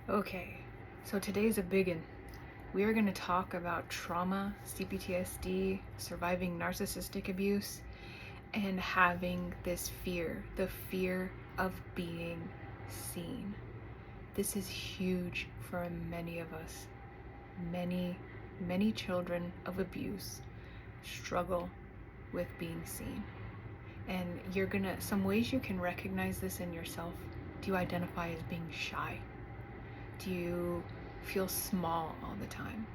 Okay, so today's a big one. We are going to talk about trauma, CPTSD, surviving narcissistic abuse, and having this fear, the fear of being seen. This is huge for many of us. Many children of abuse struggle with being seen. And some ways you can recognize this in yourself. Do you identify as being shy? Do you feel small all the time?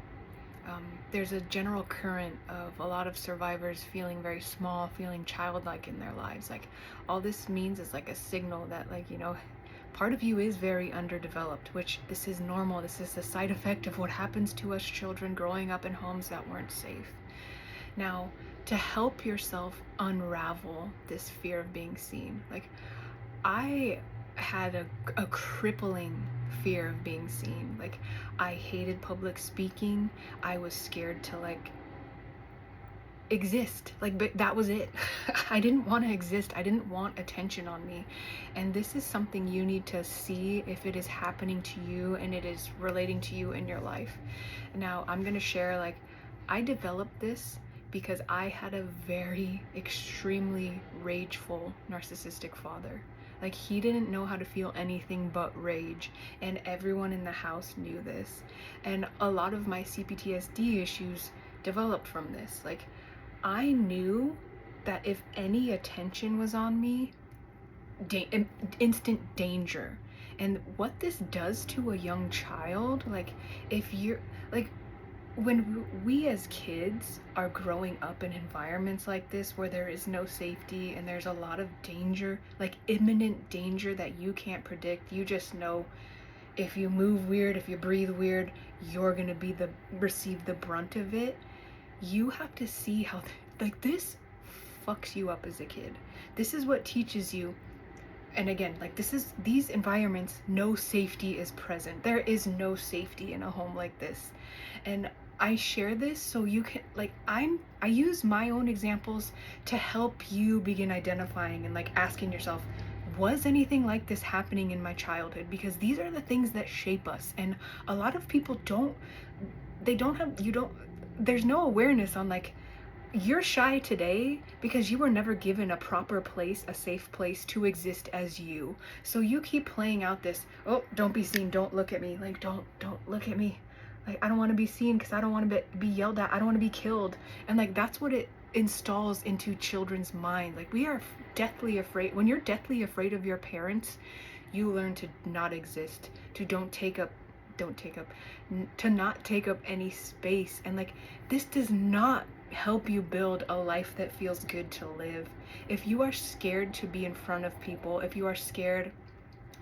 There's a general current of a lot of survivors feeling very small, feeling childlike in their lives. Like, all this means is like a signal that, part of you is very underdeveloped, which this is normal. This is the side effect of what happens to us children growing up in homes that weren't safe. Now, to help yourself unravel this fear of being seen, I had a crippling fear of being seen. Like, I hated public speaking. I was scared to exist. But that was it. I didn't want to exist. I didn't want attention on me. And this is something you need to see if it is happening to you and it is relating to you in your life. Now, I'm going to share, I developed this because I had a very extremely rageful narcissistic father. Like, he didn't know how to feel anything but rage, and everyone in the house knew this. And a lot of my CPTSD issues developed from this. Like, I knew that if any attention was on me, instant danger. And what this does to a young child, if you're like when we as kids are growing up in environments like this where there is no safety and there's a lot of danger, like imminent danger that you can't predict, you just know if you move weird, if you breathe weird, you're gonna receive the brunt of it. You have to see how this fucks you up as a kid. This is what teaches you. And again, these environments, no safety is present. There is no safety in a home like this. And I share this so you can, I use my own examples to help you begin identifying and asking yourself, was anything like this happening in my childhood? Because these are the things that shape us. And a lot of people there's no awareness on you're shy today because you were never given a proper place, a safe place to exist as you. So you keep playing out this, oh, don't be seen, don't look at me, don't look at me. I don't want to be seen because I don't want to be yelled at, I don't want to be killed. And that's what it installs into children's mind. We are deathly afraid. When you're deathly afraid of your parents, you learn to not exist, to not take up any space. And this does not help you build a life that feels good to live. If you are scared to be in front of people, if you are scared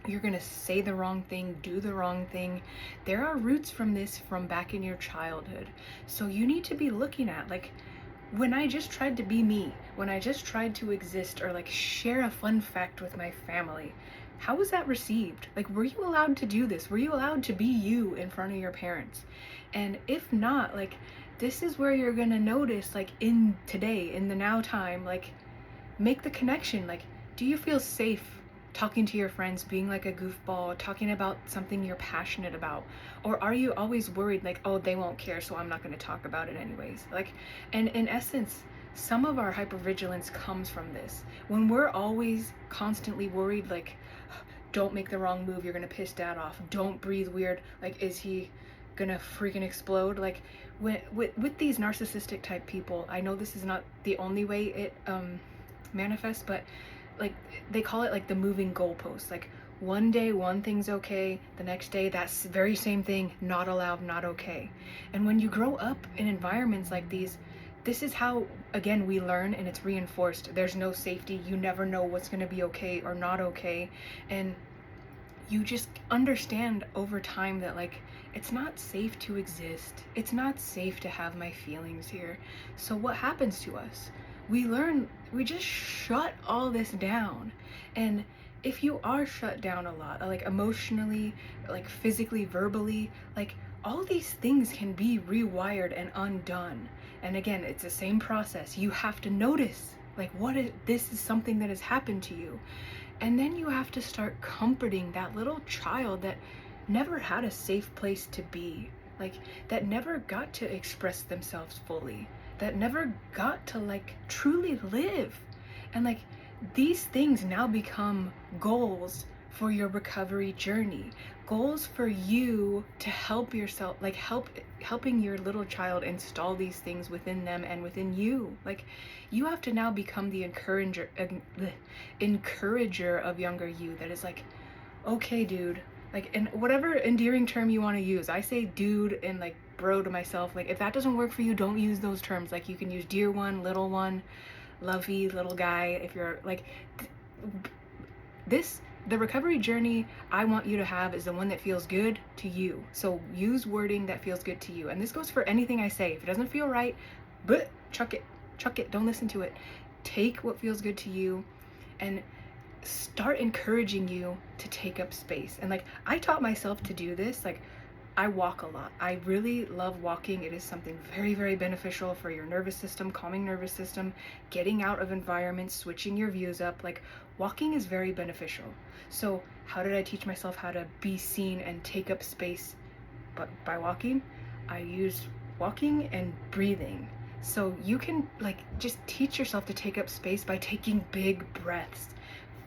you're gonna say the wrong thing, do the wrong thing, there are roots from this from back in your childhood. So you need to be looking at, when I just tried to be me, when I just tried to exist or share a fun fact with my family, how was that received? Were you allowed to do this? Were you allowed to be you in front of your parents? And if not, this is where you're gonna notice, in today, in the now time, make the connection. Do you feel safe talking to your friends, being a goofball, talking about something you're passionate about? Or are you always worried, oh, they won't care, so I'm not gonna talk about it anyways? And in essence, some of our hypervigilance comes from this. When we're always constantly worried, don't make the wrong move, you're gonna piss dad off, don't breathe weird, is he gonna freaking explode? With these narcissistic type people, I know this is not the only way it manifests, but they call it the moving goalpost. One day one thing's okay, the next day that's very same thing, not allowed, not okay. And when you grow up in environments like these, this is how, again, we learn, and it's reinforced. There's no safety, you never know what's going to be okay or not okay. And you just understand over time that it's not safe to exist. It's not safe to have my feelings here. So what happens to us? We just shut all this down. And if you are shut down a lot, emotionally, physically, verbally, all these things can be rewired and undone. And again, it's the same process. You have to notice, this is something that has happened to you. And then you have to start comforting that little child that never had a safe place to be, like that never got to express themselves fully, that never got to like truly live. And like these things now become goals for your recovery journey, goals for you to help yourself, like helping your little child install these things within them and within you. Like you have to now become the encourager of younger you, that is like, okay dude, like, and whatever endearing term you want to use. I say dude and like bro to myself. Like if that doesn't work for you, don't use those terms. Like you can use dear one, little one, lovey little guy. If you're like this, the recovery journey I want you to have is the one that feels good to you. So use wording that feels good to you. And this goes for anything I say. If it doesn't feel right, but chuck it, don't listen to it. Take what feels good to you and start encouraging you to take up space. And like I taught myself to do this. Like I walk a lot. I really love walking. It is something very, very beneficial for your nervous system, calming nervous system, getting out of environments, switching your views up. Like walking is very beneficial. So how did I teach myself how to be seen and take up space? But by walking, I used walking and breathing. So you can like just teach yourself to take up space by taking big breaths.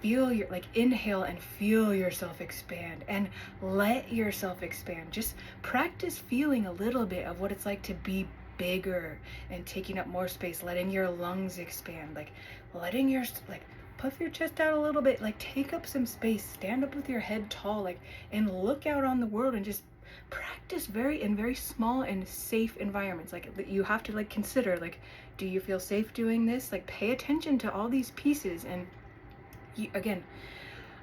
Feel your, like inhale and feel yourself expand and let yourself expand. Just practice feeling a little bit of what it's like to be bigger and taking up more space, letting your lungs expand, like letting your, like puff your chest out a little bit, like take up some space, stand up with your head tall, like, and look out on the world and just practice in very small and safe environments. Like you have to like consider, like, do you feel safe doing this? Like pay attention to all these pieces. And again,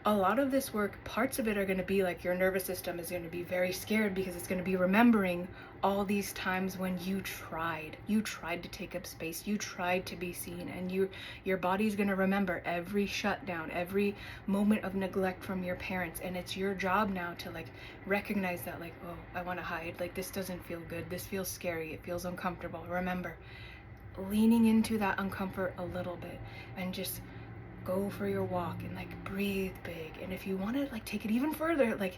a lot of this work, parts of it are going to be like your nervous system is going to be very scared because it's going to be remembering all these times when you tried to take up space, you tried to be seen, and your body's going to remember every shutdown, every moment of neglect from your parents. And it's your job now to like recognize that, like, oh, I want to hide, like this doesn't feel good, this feels scary, it feels uncomfortable. Remember, leaning into that uncomfort a little bit and just go for your walk and like breathe big. And if you want to like take it even further, like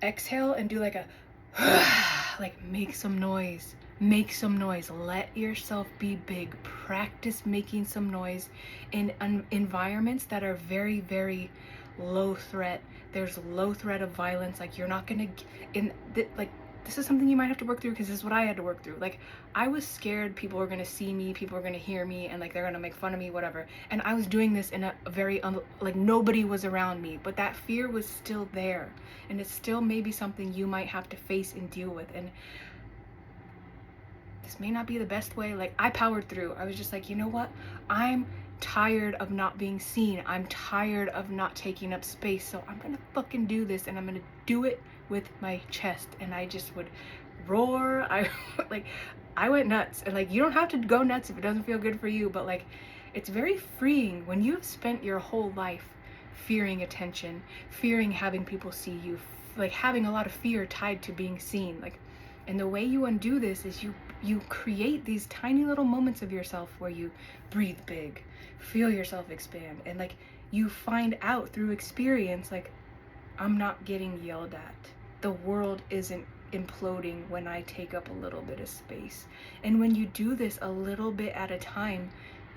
exhale and do like a like make some noise, let yourself be big. Practice making some noise in environments that are very, very low threat. There's low threat of violence. Like you're not gonna like this is something you might have to work through, because this is what I had to work through. Like I was scared people were gonna see me, people were gonna hear me, and like they're gonna make fun of me, whatever. And I was doing this in a very like nobody was around me, but that fear was still there, and it's still maybe something you might have to face and deal with. And this may not be the best way. Like I powered through. I was just like, you know what? I'm tired of not being seen. I'm tired of not taking up space. So I'm gonna fucking do this, and I'm gonna do it with my chest. And I just would roar. I went nuts. And like, you don't have to go nuts if it doesn't feel good for you, but like, it's very freeing when you've spent your whole life fearing attention, fearing having people see you, like having a lot of fear tied to being seen. Like, and the way you undo this is you create these tiny little moments of yourself where you breathe big, feel yourself expand, and like you find out through experience, like, I'm not getting yelled at. The world isn't imploding when I take up a little bit of space. And when you do this a little bit at a time,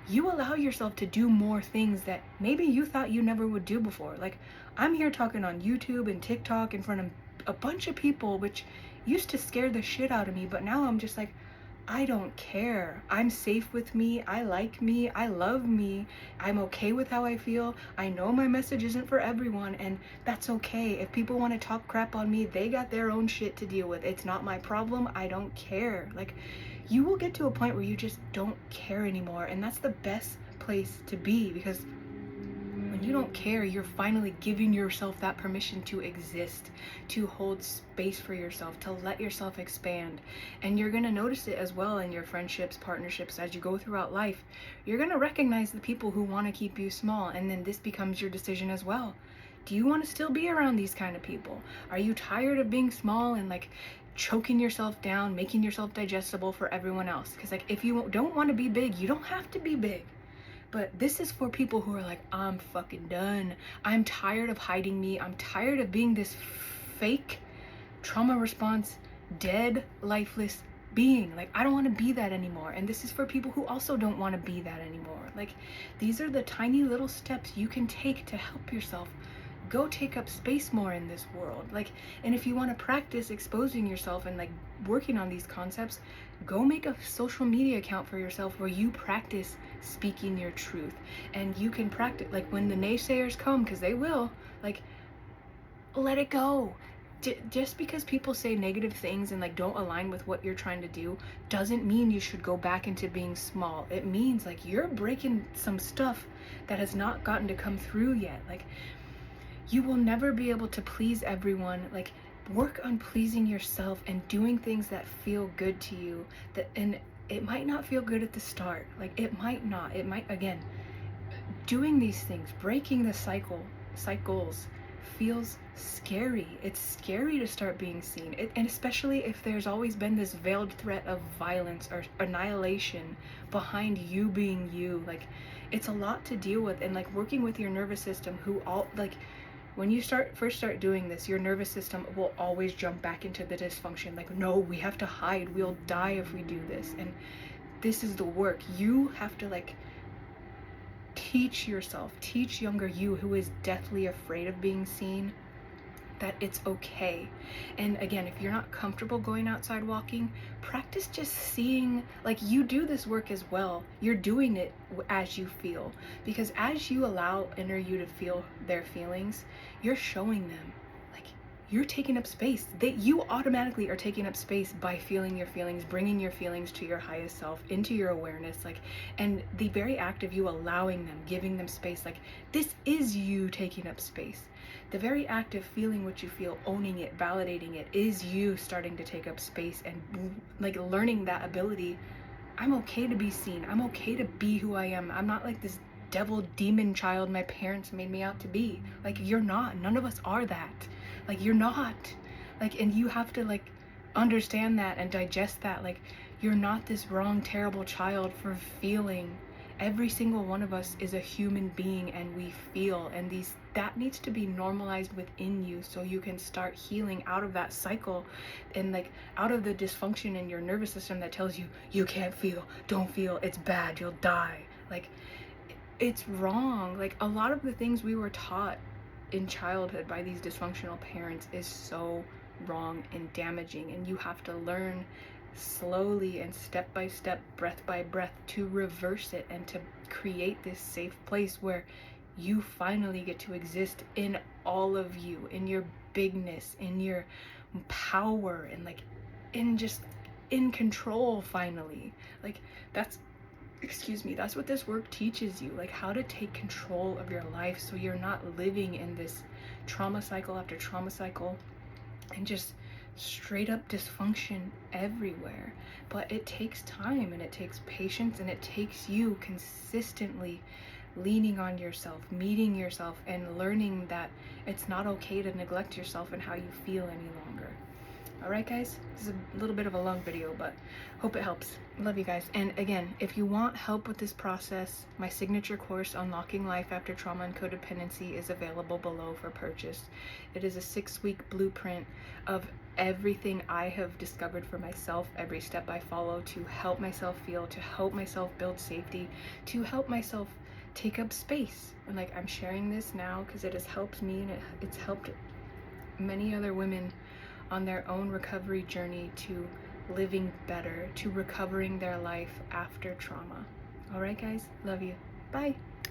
you allow yourself to do more things that maybe you thought you never would do before. Like I'm here talking on YouTube and TikTok in front of a bunch of people, which used to scare the shit out of me, but now I'm just like, I don't care. I'm safe with me. I like me. I love me. I'm okay with how I feel. I know my message isn't for everyone, and that's okay. If people want to talk crap on me, they got their own shit to deal with. It's not my problem. I don't care. Like, you will get to a point where you just don't care anymore, and that's the best place to be, because when you don't care, you're finally giving yourself that permission to exist, to hold space for yourself, to let yourself expand. And you're going to notice it as well in your friendships, partnerships, as you go throughout life. You're going to recognize the people who want to keep you small, and then this becomes your decision as well. Do you want to still be around these kind of people? Are you tired of being small and like choking yourself down, making yourself digestible for everyone else? Because like, if you don't want to be big, you don't have to be big. But this is for people who are like, I'm fucking done. I'm tired of hiding me. I'm tired of being this fake trauma response, dead, lifeless being. Like, I don't want to be that anymore. And this is for people who also don't want to be that anymore. Like, these are the tiny little steps you can take to help yourself go take up space more in this world. Like, and if you want to practice exposing yourself and like working on these concepts, go make a social media account for yourself where you practice speaking your truth. And you can practice, like, when the naysayers come, because they will, like, let it go. Just because people say negative things and like don't align with what you're trying to do doesn't mean you should go back into being small. It means like you're breaking some stuff that has not gotten to come through yet. Like, you will never be able to please everyone. Like, work on pleasing yourself and doing things that feel good to you. That, and it might not feel good at the start. Like, it might not. It might, again, doing these things, breaking the cycles feels scary. It's scary to start being seen. And especially if there's always been this veiled threat of violence or annihilation behind you being you. Like, it's a lot to deal with. And like working with your nervous system, who all, like, when you first start doing this, your nervous system will always jump back into the dysfunction. Like, no, we have to hide. We'll die if we do this. And this is the work. You have to like teach yourself, teach younger you who is deathly afraid of being seen, that it's okay. And again, if you're not comfortable going outside walking, practice just seeing, like, you do this work as well. You're doing it as you feel, because as you allow inner you to feel their feelings, you're showing them, like, you're taking up space. You automatically are taking up space by feeling your feelings, bringing your feelings to your highest self, into your awareness. Like, and the very act of you allowing them, giving them space, like, this is you taking up space. The very act of feeling what you feel, owning it, validating it, is you starting to take up space and like learning that ability. I'm okay to be seen. I'm okay to be who I am. I'm not like this devil demon child my parents made me out to be. Like, you're not. None of us are that. Like, you're not. Like, and you have to like understand that and digest that. Like, you're not this wrong, terrible child for feeling. Every single one of us is a human being and we feel, and that needs to be normalized within you so you can start healing out of that cycle and like out of the dysfunction in your nervous system that tells you you can't feel, don't feel, it's bad, you'll die. Like, it's wrong. Like, a lot of the things we were taught in childhood by these dysfunctional parents is so wrong and damaging, and you have to learn slowly and step by step, breath by breath, to reverse it and to create this safe place where you finally get to exist in all of you, in your bigness, in your power, and like in control finally. Like, that's what this work teaches you, like how to take control of your life so you're not living in this trauma cycle after trauma cycle and just straight up dysfunction everywhere. But it takes time and it takes patience and it takes you consistently leaning on yourself, meeting yourself, and learning that it's not okay to neglect yourself and how you feel any longer. Alright guys, this is a little bit of a long video, but hope it helps. Love you guys. And again, if you want help with this process, my signature course, Unlocking Life After Trauma and Codependency, is available below for purchase. It is a 6-week blueprint of everything I have discovered for myself, every step I follow to help myself feel, to help myself build safety, to help myself take up space. And like, I'm sharing this now because it has helped me and it's helped many other women on their own recovery journey to living better, to recovering their life after trauma. All right, guys, love you. Bye.